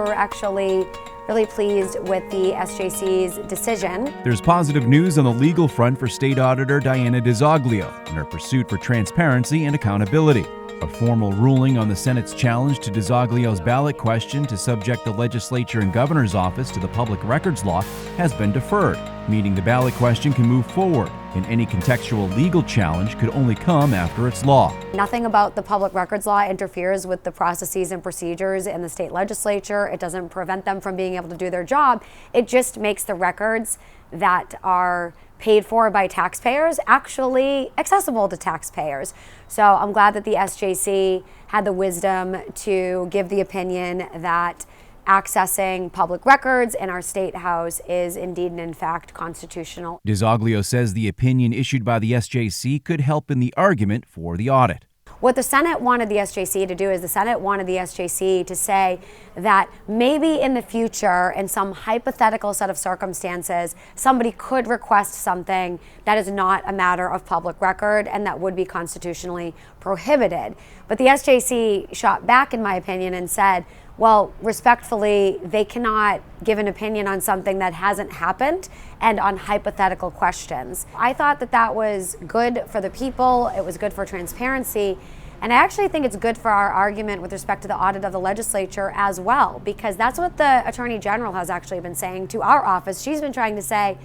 we're actually really pleased with the SJC's decision. There's positive news on the legal front for State Auditor Diana DiZoglio in her pursuit for transparency and accountability. A formal ruling on the Senate's challenge to DiZoglio's ballot question to subject the Legislature and Governor's office to the Public Records Law has been deferred, meaning the ballot question can move forward, and any contextual legal challenge could only come after its law. Nothing about the Public Records Law interferes with the processes and procedures in the state legislature. It doesn't prevent them from being able to do their job. It just makes the records that are paid for by taxpayers actually accessible to taxpayers. So I'm glad that the SJC had the wisdom to give the opinion that accessing public records in our state house is indeed and in fact constitutional. DiZoglio says the opinion issued by the SJC could help in the argument for the audit. What the Senate wanted the SJC to do is the Senate wanted the SJC to say that maybe in the future, in some hypothetical set of circumstances, somebody could request something that is not a matter of public record and that would be constitutionally prohibited. But the SJC shot back, in my opinion, and said, well, respectfully, they cannot give an opinion on something that hasn't happened and on hypothetical questions. I thought that that was good for the people, it was good for transparency, and I actually think it's good for our argument with respect to the audit of the legislature as well, because that's what the Attorney General has actually been saying to our office. She's been trying to say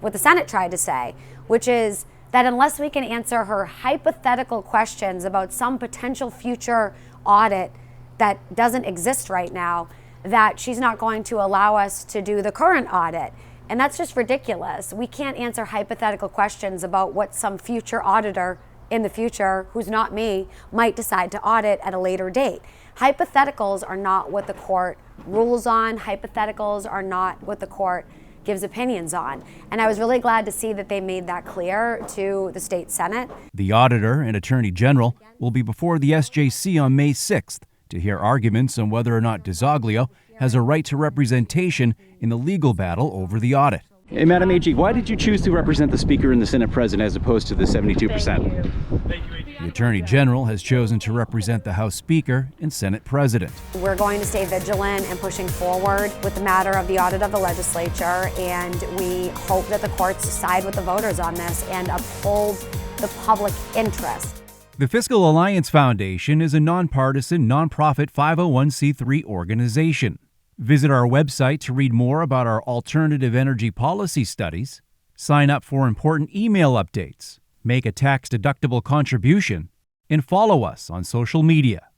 what the Senate tried to say, which is that unless we can answer her hypothetical questions about some potential future audit that doesn't exist right now, that she's not going to allow us to do the current audit. And that's just ridiculous. We can't answer hypothetical questions about what some future auditor in the future, who's not me, might decide to audit at a later date. Hypotheticals are not what the court rules on. Hypotheticals are not what the court gives opinions on. And I was really glad to see that they made that clear to the state Senate. The auditor and Attorney General will be before the SJC on May 6th to hear arguments on whether or not DiZoglio has a right to representation in the legal battle over the audit. Hey, Madam AG, why did you choose to represent the Speaker and the Senate President as opposed to the 72%? The Attorney General has chosen to represent the House Speaker and Senate President. We're going to stay vigilant and pushing forward with the matter of the audit of the legislature, and we hope that the courts side with the voters on this and uphold the public interest. The Fiscal Alliance Foundation is a nonpartisan, nonprofit 501c3 organization. Visit our website to read more about our alternative energy policy studies, sign up for important email updates, make a tax-deductible contribution, and follow us on social media.